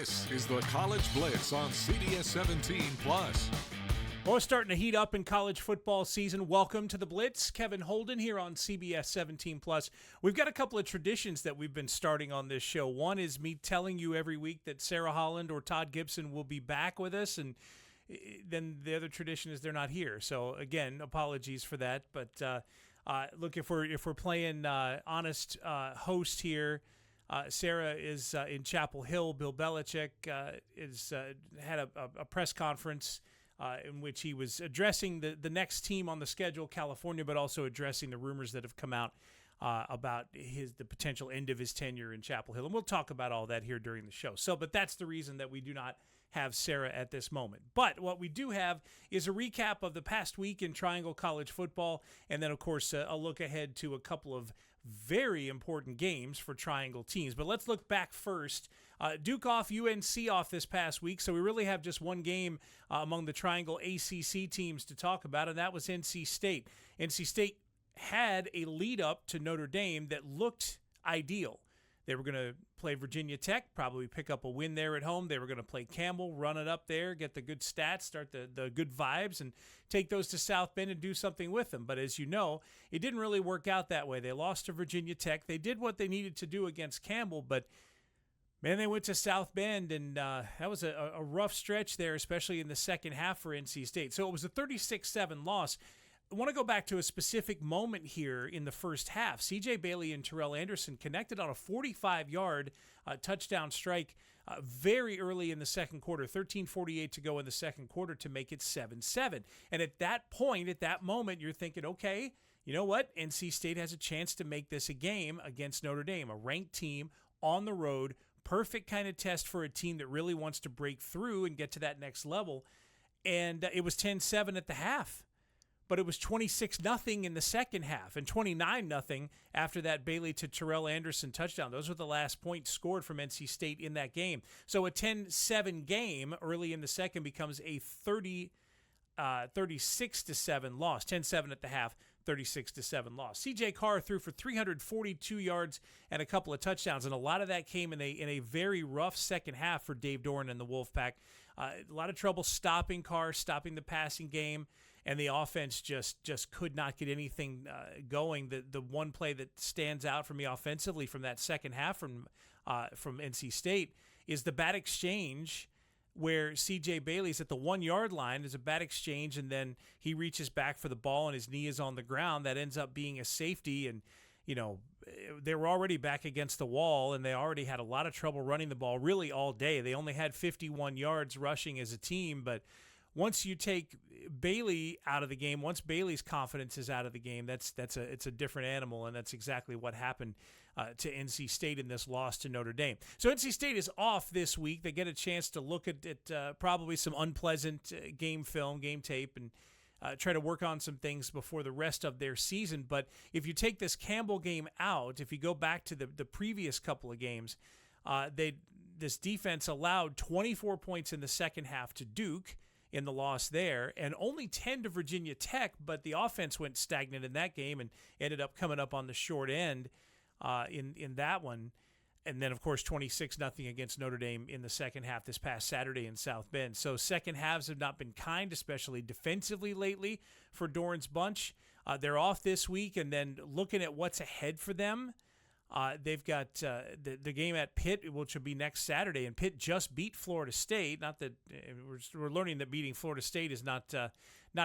This is the College Blitz on CBS 17 Plus. Well, it's starting to heat up in college football season. Welcome to the Blitz. Kevin Holden here on CBS 17 Plus. We've got a couple of traditions that we've been starting on this show. One is me telling you every week that Sarah Holland or Todd Gibson will be back with us, and then the other tradition is they're not here. So again, apologies for that. But look, if we're playing honest host here. Sarah is in Chapel Hill. Bill Belichick had a press conference in which he was addressing the next team on the schedule, California, but also addressing the rumors that have come out about the potential end of his tenure in Chapel Hill. And we'll talk about all that here during the show. But that's the reason that we do not have Sarah at this moment. But what we do have is a recap of the past week in Triangle College football, and then, of course, a look ahead to a couple of very important games for Triangle teams. But let's look back first. Duke off, UNC off this past week, so we really have just one game among the Triangle ACC teams to talk about, and that was NC State. NC State had a lead up to Notre Dame that looked ideal. They were going to play Virginia Tech, probably pick up a win there at home. They were going to play Campbell, run it up there, get the good stats, start the good vibes, and take those to South Bend and do something with them. But as you know, it didn't really work out that way. They lost to Virginia Tech. They did what they needed to do against Campbell, but man, they went to South Bend, and that was a rough stretch there, especially in the second half for NC State. So it was a 36-7 loss. I want to go back to a specific moment here in the first half. C.J. Bailey and Terrell Anderson connected on a 45-yard touchdown strike very early in the second quarter, 13:48 to go in the second quarter to make it 7-7. And at that point, at that moment, you're thinking, okay, you know what? NC State has a chance to make this a game against Notre Dame, a ranked team on the road, perfect kind of test for a team that really wants to break through and get to that next level. And it was 10-7 at the half. But it was 26-0 in the second half and 29-0 after that Bailey to Terrell Anderson touchdown. Those were the last points scored from NC State in that game. So a 10-7 game early in the second becomes a 36-7 loss. 10-7 at the half, 36-7 loss. C.J. Carr threw for 342 yards and a couple of touchdowns, and a lot of that came in a very rough second half for Dave Doran and the Wolfpack. A lot of trouble stopping Carr, stopping the passing game. And the offense just could not get anything going. The one play that stands out for me offensively from that second half from NC State is the bad exchange where C.J. Bailey's at the 1-yard line. There's a bad exchange, and then he reaches back for the ball, and his knee is on the ground. That ends up being a safety, and you know they were already back against the wall, and they already had a lot of trouble running the ball really all day. They only had 51 yards rushing as a team, but once you take Bailey out of the game, once Bailey's confidence is out of the game, it's a different animal, and that's exactly what happened to NC State in this loss to Notre Dame. So NC State is off this week. They get a chance to look at probably some unpleasant game film, game tape, and try to work on some things before the rest of their season. But if you take this Campbell game out, if you go back to the previous couple of games, this defense allowed 24 points in the second half to Duke in the loss there, and only 10 to Virginia Tech, but the offense went stagnant in that game and ended up coming up on the short end in that one. And then, of course, 26-0 against Notre Dame in the second half this past Saturday in South Bend. So second halves have not been kind, especially defensively lately for Doran's bunch. They're off this week, and then looking at what's ahead for them, they've got the game at Pitt, which will be next Saturday, and Pitt just beat Florida State. Not that we're learning that beating Florida State is not a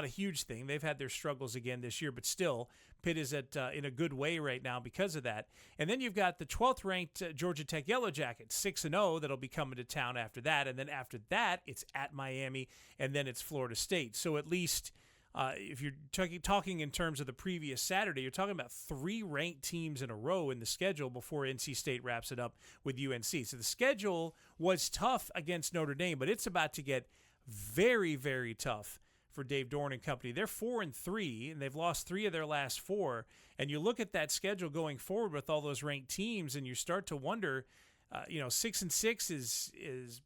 huge thing. They've had their struggles again this year, but still, Pitt is in a good way right now because of that. And then you've got the 12th ranked Georgia Tech Yellow Jackets, 6-0, that'll be coming to town after that. And then after that, it's at Miami, and then it's Florida State. So at least if you're talking in terms of the previous Saturday, you're talking about 3 ranked teams in a row in the schedule before NC State wraps it up with UNC. So the schedule was tough against Notre Dame, but it's about to get very, very tough for Dave Doran and company. They're 4-3, and they've lost 3 of their last 4. And you look at that schedule going forward with all those ranked teams, and you start to wonder, 6-6 is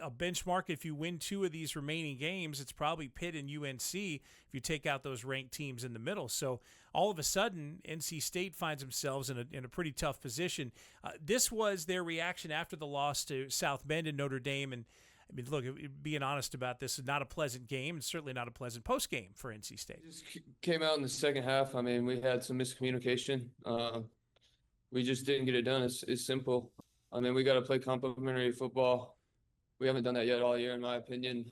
a benchmark, if you win 2 of these remaining games, it's probably Pitt and UNC if you take out those ranked teams in the middle. So all of a sudden, NC State finds themselves in a pretty tough position. This was their reaction after the loss to South Bend and Notre Dame. And I mean, look, being honest about this, is not a pleasant game, and certainly not a pleasant post game for NC State. Just came out in the second half. I mean, we had some miscommunication. We just didn't get it done. It's simple. I mean, we got to play complementary football. We haven't done that yet all year, in my opinion.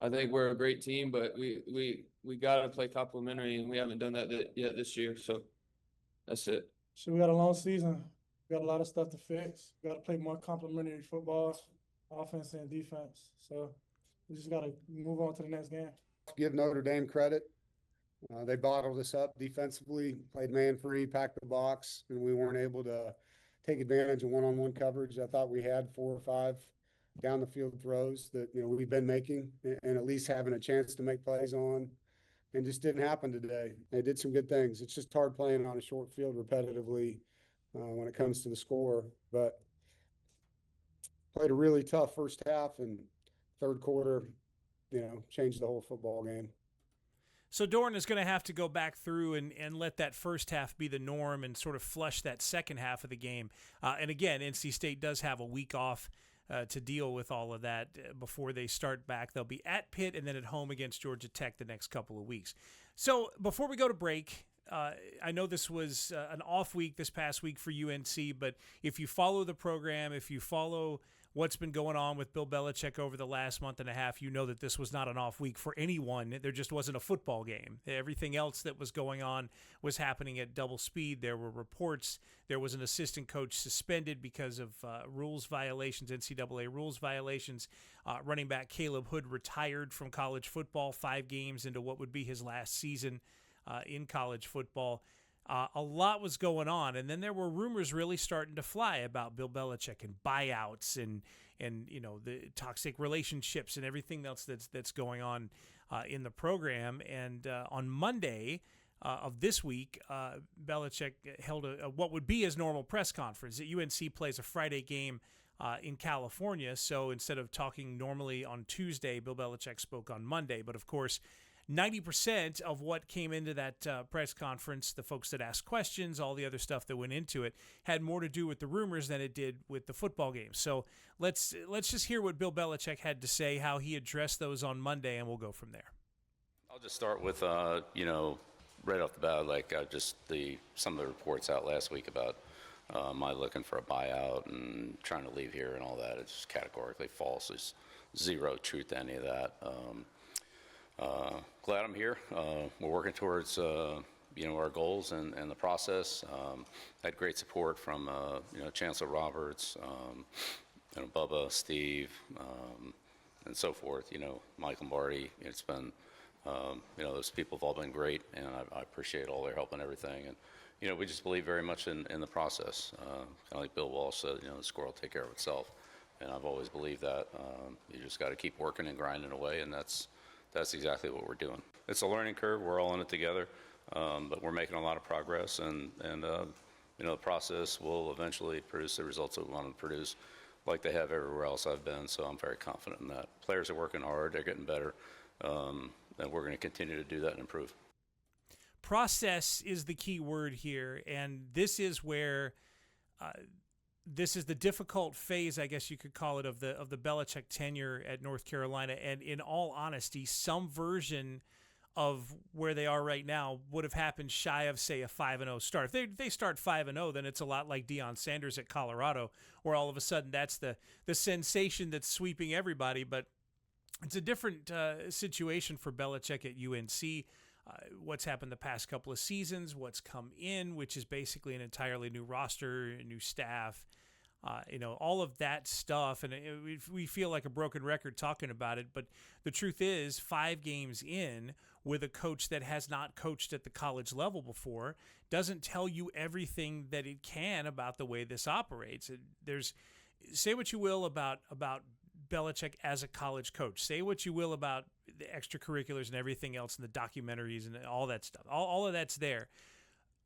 I think we're a great team, but we got to play complementary, and we haven't done that yet this year. So that's it. So we got a long season. We got a lot of stuff to fix. We got to play more complementary football, offense and defense. So we just got to move on to the next game. Give Notre Dame credit. They bottled us up defensively, played man-free, packed the box, and we weren't able to take advantage of one-on-one coverage. I thought we had 4 or 5 down the field throws that we've been making and at least having a chance to make plays on, and just didn't happen today. They did some good things. It's just hard playing on a short field repetitively when it comes to the score, but played a really tough first half, and third quarter, changed the whole football game. So Doeren is going to have to go back through and let that first half be the norm and sort of flush that second half of the game. And again, NC State does have a week off to deal with all of that before they start back. They'll be at Pitt and then at home against Georgia Tech the next couple of weeks. So before we go to break, I know this was an off week this past week for UNC, but if you follow the program, if you follow what's been going on with Bill Belichick over the last month and a half, you know that this was not an off week for anyone. There just wasn't a football game. Everything else that was going on was happening at double speed. There were reports. There was an assistant coach suspended because of rules violations, NCAA rules violations. Running back Caleb Hood retired from college football 5 games into what would be his last season in college football. A lot was going on, and then there were rumors really starting to fly about Bill Belichick and buyouts and the toxic relationships and everything else that's going on in the program. And on Monday of this week, Belichick held what would be his normal press conference. UNC plays a Friday game in California, so instead of talking normally on Tuesday, Bill Belichick spoke on Monday. But of course, 90% of what came into that press conference, the folks that asked questions, all the other stuff that went into it, had more to do with the rumors than it did with the football game. So let's just hear what Bill Belichick had to say, how he addressed those on Monday, and we'll go from there. I'll just start with, right off the bat, some of the reports out last week about my looking for a buyout and trying to leave here and all that. It's categorically false. There's zero truth to any of that. Glad I'm here. We're working towards, our goals and the process. Had great support from, Chancellor Roberts, Bubba, Steve, and so forth. Mike Lombardi. It's been, those people have all been great, and I appreciate all their help and everything. And, we just believe very much in the process. Kind of like Bill Walsh said, the score will take care of itself. And I've always believed that. You just got to keep working and grinding away, and that's exactly what we're doing. It's a learning curve. We're all in it together, but we're making a lot of progress, and the process will eventually produce the results that we want to produce, like they have everywhere else I've been. So I'm very confident in that. Players are working hard. They're getting better, and we're going to continue to do that and improve. Process is the key word here, and this is where this is the difficult phase, I guess you could call it, of the Belichick tenure at North Carolina. And in all honesty, some version of where they are right now would have happened shy of, say, a 5-0 start. If they start 5-0, then it's a lot like Deion Sanders at Colorado, where all of a sudden that's the sensation that's sweeping everybody. But it's a different situation for Belichick at UNC. What's happened the past couple of seasons, what's come in, which is basically an entirely new roster, a new staff, all of that stuff. And we feel like a broken record talking about it, but the truth is 5 games in with a coach that has not coached at the college level before doesn't tell you everything that it can about the way this operates. Say what you will about Belichick as a college coach. Say what you will about the extracurriculars and everything else and the documentaries and all that stuff. All of that's there.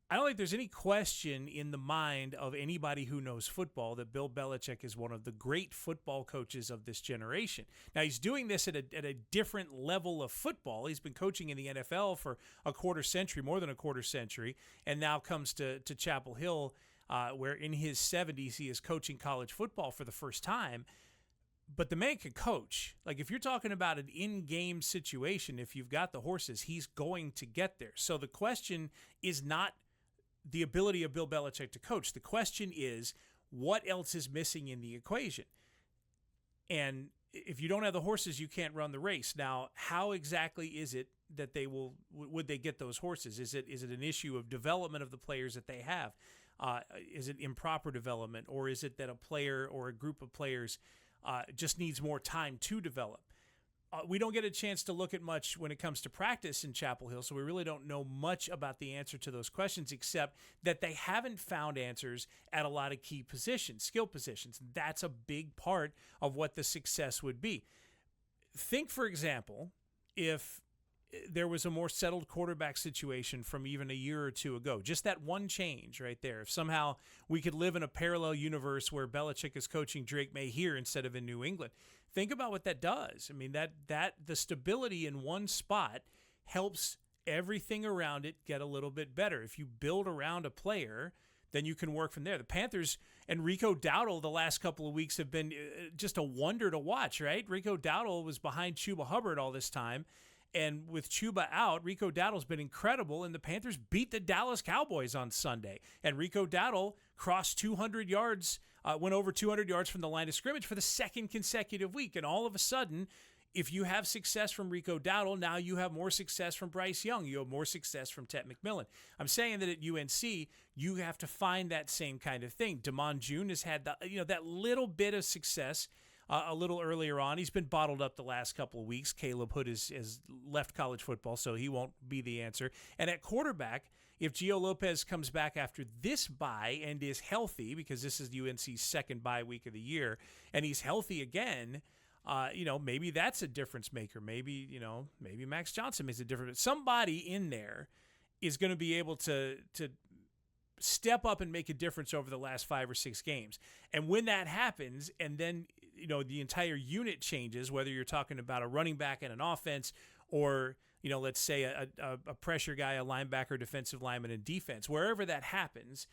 I don't think there's any question in the mind of anybody who knows football that Bill Belichick is one of the great football coaches of this generation. Now, he's doing this at a different level of football. He's been coaching in the NFL for a quarter century, more than a quarter century, and now comes to Chapel Hill, where in his 70s he is coaching college football for the first time. But the man can coach. Like, if you're talking about an in-game situation, if you've got the horses, he's going to get there. So the question is not the ability of Bill Belichick to coach. The question is, what else is missing in the equation? And if you don't have the horses, you can't run the race. Now, how exactly is it that would they get those horses? Is it an issue of development of the players that they have? Is it improper development, or is it that a player or a group of players just needs more time to develop? We don't get a chance to look at much when it comes to practice in Chapel Hill, so we really don't know much about the answer to those questions, except that they haven't found answers at a lot of key positions, skill positions. That's a big part of what the success would be. Think, for example, if there was a more settled quarterback situation from even a year or two ago, just that one change right there. If somehow we could live in a parallel universe where Belichick is coaching Drake May here instead of in New England, think about what that does. I mean, that the stability in one spot helps everything around it get a little bit better. If you build around a player, then you can work from there. The Panthers and Rico Dowdle the last couple of weeks have been just a wonder to watch, right? Rico Dowdle was behind Chuba Hubbard all this time. And with Chuba out, Rico Dowdle's been incredible, and the Panthers beat the Dallas Cowboys on Sunday. And Rico Dowdle crossed 200 yards, went over 200 yards from the line of scrimmage for the second consecutive week. And all of a sudden, if you have success from Rico Dowdle, now you have more success from Bryce Young. You have more success from Tet McMillan. I'm saying that at UNC, you have to find that same kind of thing. Damon June has had that little bit of success a little earlier on. He's been bottled up the last couple of weeks. Caleb Hood has left college football, so he won't be the answer. And at quarterback, if Gio Lopez comes back after this bye and is healthy, because this is UNC's second bye week of the year, and he's healthy again, maybe that's a difference maker. Maybe Max Johnson makes a difference. Somebody in there is going to be able to step up and make a difference over the last 5 or 6 games. And when that happens, and then the entire unit changes, whether you're talking about a running back and an offense, or let's say a pressure guy, a linebacker, defensive lineman, and defense, wherever that happens,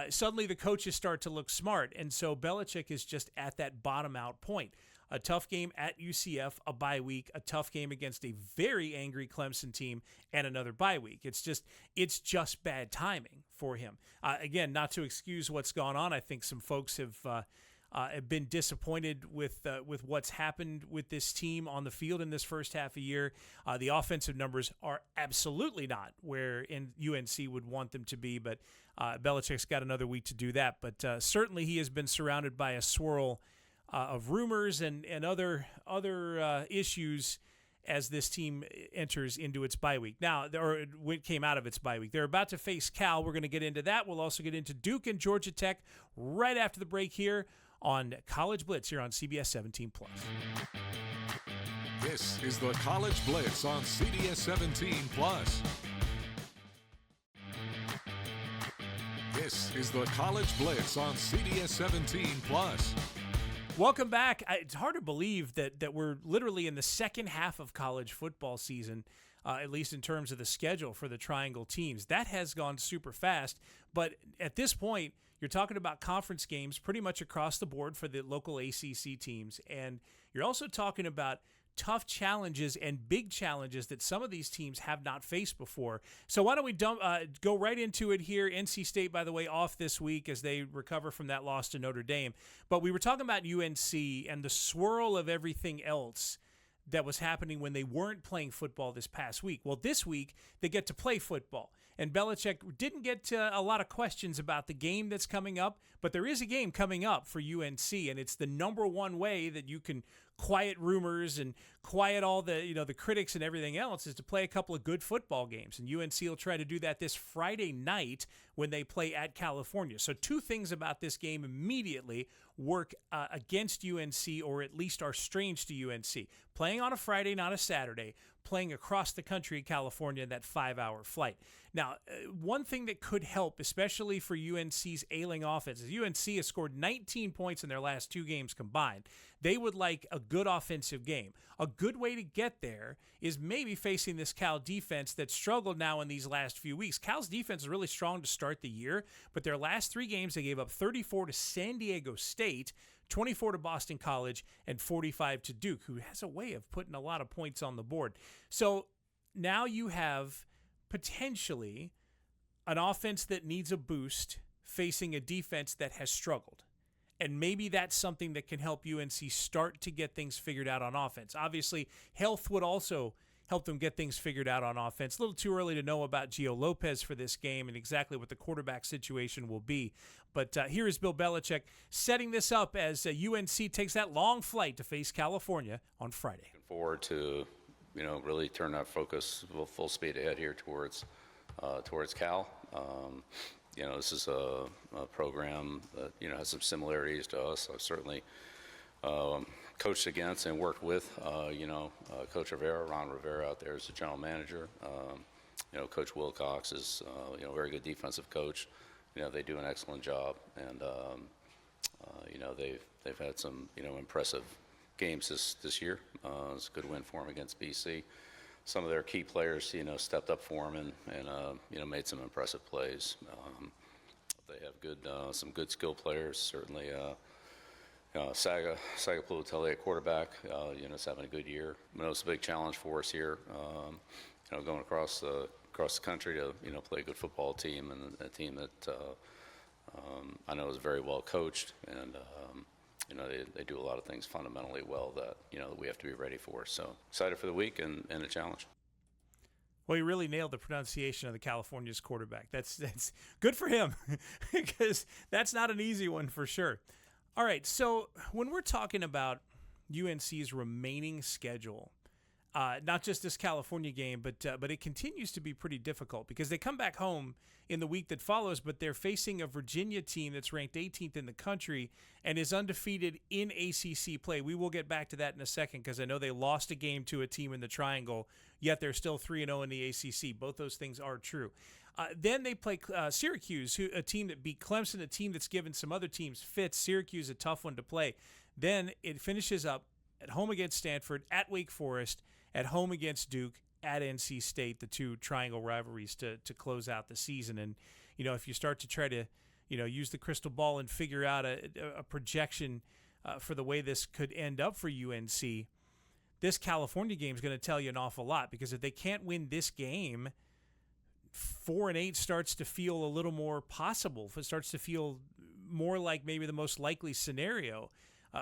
suddenly the coaches start to look smart. And so Belichick is just at that bottom out point. A tough game at UCF, a bye week, a tough game against a very angry Clemson team, and another bye week. It's just bad timing for him. Again, not to excuse what's gone on. I think some folks have been disappointed with what's happened with this team on the field in this first half of year. The offensive numbers are absolutely not where UNC would want them to be, but Belichick's got another week to do that. But certainly he has been surrounded by a swirl of rumors and other issues as this team enters into its bye week. Now, it came out of its bye week. They're about to face Cal. We're going to get into that. We'll also get into Duke and Georgia Tech right after the break here on College Blitz here on CBS 17+. This is the College Blitz on CBS 17+. This is the College Blitz on CBS 17+. Welcome back. It's hard to believe that we're literally in the second half of college football season, at least in terms of the schedule for the Triangle teams. That has gone super fast, but at this point, you're talking about conference games pretty much across the board for the local ACC teams, and you're also talking about tough challenges and big challenges that some of these teams have not faced before. So why don't we go right into it here. NC State, by the way, off this week as they recover from that loss to Notre Dame. But we were talking about UNC and the swirl of everything else that was happening when they weren't playing football this past week. Well, this week they get to play football. And Belichick didn't get a lot of questions about the game that's coming up, but there is a game coming up for UNC, and it's the number one way that you can quiet rumors and quiet all the the critics and everything else, is to play a couple of good football games. And UNC will try to do that this Friday night when they play at California. So two things about this game immediately work against UNC, or at least are strange to UNC. Playing on a Friday, not a Saturday, playing across the country in California, that 5-hour flight. Now, one thing that could help, especially for UNC's ailing offense, is UNC has scored 19 points in their last 2 games combined. They would like a good offensive game. A good way to get there is maybe facing this Cal defense that struggled now in these last few weeks. Cal's defense is really strong to start the year, but their last 3 games, they gave up 34 to San Diego State, 24 to Boston College, and 45 to Duke, who has a way of putting a lot of points on the board. So now you have potentially an offense that needs a boost facing a defense that has struggled. And maybe that's something that can help UNC start to get things figured out on offense. Obviously, health would also help them get things figured out on offense. A little too early to know about Gio Lopez for this game and exactly what the quarterback situation will be. But here is Bill Belichick setting this up as UNC takes that long flight to face California on Friday. Looking forward to, really turn our focus full speed ahead here towards Cal. This is a program that, has some similarities to us. I've certainly coached against and worked with, Coach Ron Rivera out there as the general manager. Coach Wilcox is, a very good defensive coach. They do an excellent job, and they've had some impressive games this year. It's a good win for them against BC. Some of their key players, stepped up for them and made some impressive plays. They have some good skill players. Certainly, Saga Pluteli at quarterback, is having a good year. It's a big challenge for us here. Going across the country to play a good football team, and a team that I know is very well coached, and they do a lot of things fundamentally well that that we have to be ready for. So excited for the week and a challenge. Well, he really nailed the pronunciation of the California's quarterback. That's good for him because that's not an easy one for sure. All right, so when we're talking about UNC's remaining schedule, not just this California game, but it continues to be pretty difficult because they come back home in the week that follows, but they're facing a Virginia team that's ranked 18th in the country and is undefeated in ACC play. We will get back to that in a second because I know they lost a game to a team in the Triangle, yet they're still 3-0 in the ACC. Both those things are true. Then they play Syracuse, a team that beat Clemson, a team that's given some other teams fits. Syracuse, a tough one to play. Then it finishes up at home against Stanford, at Wake Forest, at home against Duke, at NC State, the 2 Triangle rivalries to close out the season. And, if you start to try to, use the crystal ball and figure out a projection for the way this could end up for UNC, this California game is going to tell you an awful lot, because if they can't win this game, 4-8 starts to feel a little more possible. It starts to feel more like maybe the most likely scenario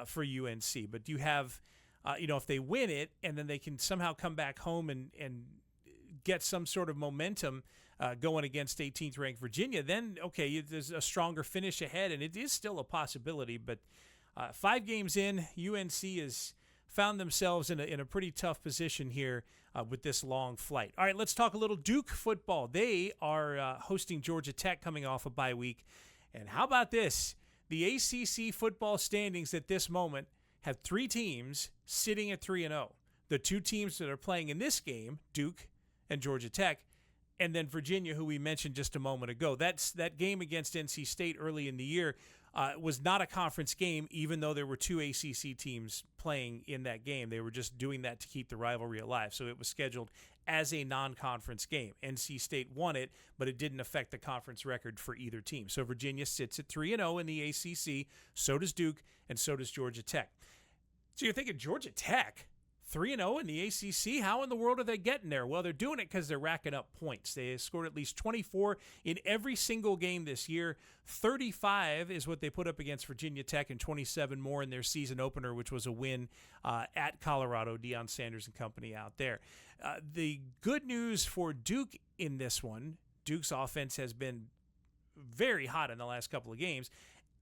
for UNC. But you have, if they win it and then they can somehow come back home and get some sort of momentum going against 18th ranked Virginia, then, okay, there's a stronger finish ahead, and it is still a possibility. But 5 games in, UNC has found themselves in a pretty tough position here with this long flight. All right, let's talk a little Duke football. They are hosting Georgia Tech coming off a bye week. And how about this? The ACC football standings at this moment have 3 teams sitting at 3-0. The 2 teams that are playing in this game, Duke and Georgia Tech, and then Virginia, who we mentioned just a moment ago. That game against NC State early in the year was not a conference game, even though there were 2 ACC teams playing in that game. They were just doing that to keep the rivalry alive. So it was scheduled as a non-conference game. NC State won it, but it didn't affect the conference record for either team. So Virginia sits at 3-0 in the ACC. So does Duke, and so does Georgia Tech. So you're thinking, Georgia Tech, 3-0 in the ACC? How in the world are they getting there? Well, they're doing it because they're racking up points. They scored at least 24 in every single game this year. 35 is what they put up against Virginia Tech, and 27 more in their season opener, which was a win at Colorado, Deion Sanders and company out there. The good news for Duke in this one, Duke's offense has been very hot in the last couple of games,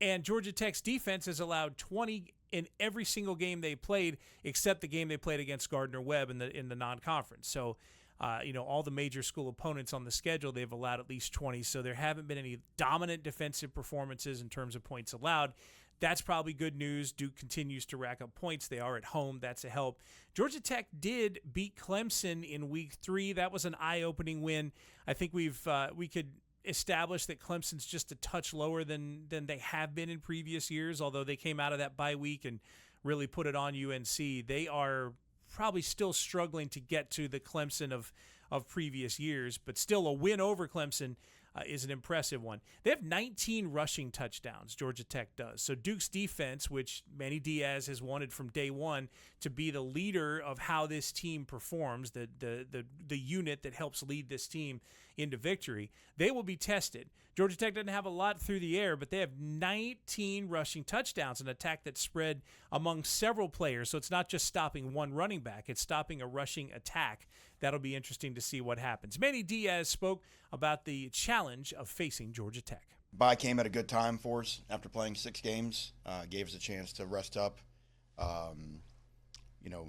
and Georgia Tech's defense has allowed 20 in every single game they played, except the game they played against Gardner-Webb in the non-conference. So, all the major school opponents on the schedule, they've allowed at least 20. So there haven't been any dominant defensive performances in terms of points allowed. That's probably good news. Duke continues to rack up points. They are at home. That's a help. Georgia Tech did beat Clemson in week 3. That was an eye-opening win. I think we could establish that Clemson's just a touch lower than they have been in previous years, although they came out of that bye week and really put it on UNC. They are probably still struggling to get to the Clemson of previous years, but still a win over Clemson is an impressive one. They have 19 rushing touchdowns, Georgia Tech does. So Duke's defense, which Manny Diaz has wanted from day one to be the leader of how this team performs, the unit that helps lead this team into victory, they will be tested. Georgia Tech doesn't have a lot through the air, but they have 19 rushing touchdowns, an attack that's spread among several players. So it's not just stopping one running back, it's stopping a rushing attack. That'll be interesting to see what happens. Manny Diaz spoke about the challenge of facing Georgia Tech. Bye came at a good time for us after playing 6 games. Gave us a chance to rest up.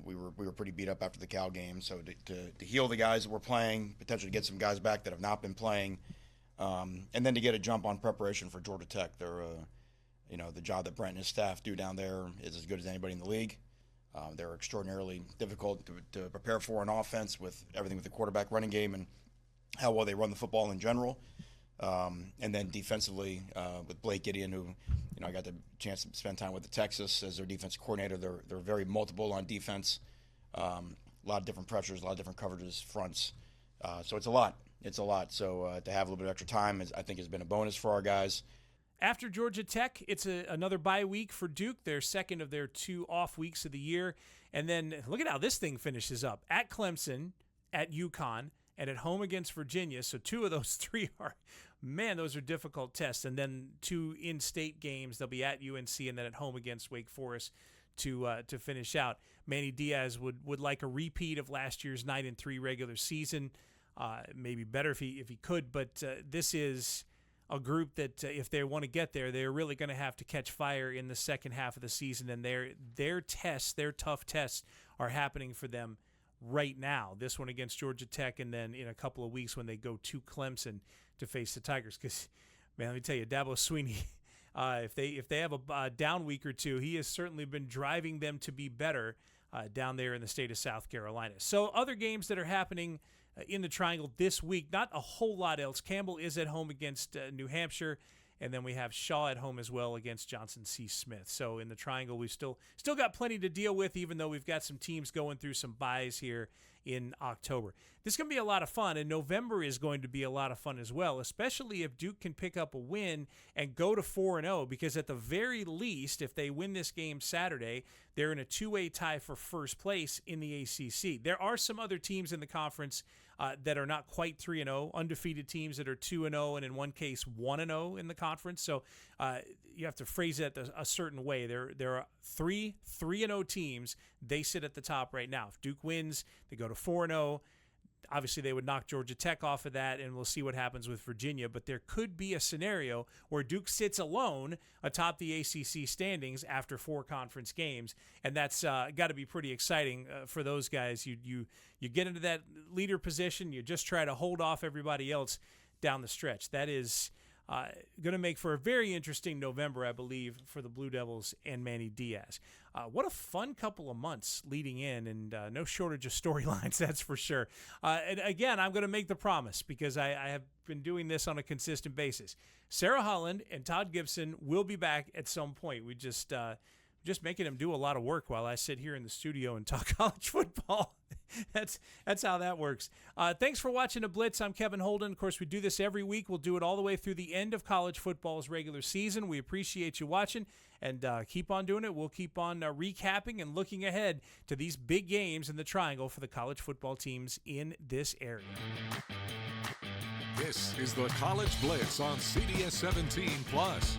We were pretty beat up after the Cal game, so to heal the guys that were playing, potentially get some guys back that have not been playing, and then to get a jump on preparation for Georgia Tech. They're, the job that Brent and his staff do down there is as good as anybody in the league. They're extraordinarily difficult to prepare for an offense with everything with the quarterback running game and how well they run the football in general. And then defensively with Blake Gideon, who, I got the chance to spend time with at Texas as their defensive coordinator. They're very multiple on defense. A lot of different pressures, a lot of different coverages, fronts. So it's a lot. So to have a little bit of extra time, I think, has been a bonus for our guys. After Georgia Tech, it's another bye week for Duke, their second of their 2 off weeks of the year. And then look at how this thing finishes up. At Clemson, at UConn, and at home against Virginia. So 2 of those 3 those are difficult tests. And then 2 in-state games. They'll be at UNC and then at home against Wake Forest to finish out. Manny Diaz would like a repeat of last year's 9-3 regular season. Maybe better if he could, but this is a group that if they want to get there, they're really going to have to catch fire in the second half of the season, and their tough tests are happening for them right now. This one against Georgia Tech, and then in a couple of weeks when they go to Clemson to face the Tigers. Because, man, let me tell you, Dabo Swinney, if they have a down week or 2, he has certainly been driving them to be better down there in the state of South Carolina. So other games that are happening in the Triangle this week, not a whole lot else. Campbell is at home against New Hampshire, and then we have Shaw at home as well against Johnson C. Smith. So in the Triangle, we've still got plenty to deal with, even though we've got some teams going through some byes here in October. This is going to be a lot of fun, and November is going to be a lot of fun as well, especially if Duke can pick up a win and go to 4-0, because at the very least, if they win this game Saturday, they're in a 2-way tie for first place in the ACC. There are some other teams in the conference that are not quite 3-0, undefeated teams that are 2-0, and in one case 1-0 in the conference. So you have to phrase it a certain way. There are 3-0 teams. They sit at the top right now. If Duke wins, they go to 4-0. Obviously, they would knock Georgia Tech off of that, and we'll see what happens with Virginia. But there could be a scenario where Duke sits alone atop the ACC standings after 4 conference games, and that's got to be pretty exciting for those guys. You get into that leader position, you just try to hold off everybody else down the stretch. That is going to make for a very interesting November, I believe, for the Blue Devils and Manny Diaz. What a fun couple of months leading in, and no shortage of storylines, that's for sure. And again, I'm going to make the promise, because I have been doing this on a consistent basis. Sarah Holland and Todd Gibson will be back at some point. We just making them do a lot of work while I sit here in the studio and talk college football. That's how that works. Thanks for watching the Blitz. I'm Kevin Holden. Of course, we do this every week. We'll do it all the way through the end of college football's regular season. We appreciate you watching, and keep on doing it. We'll keep on recapping and looking ahead to these big games in the Triangle for the college football teams in this area. This is the College Blitz on CBS 17 Plus.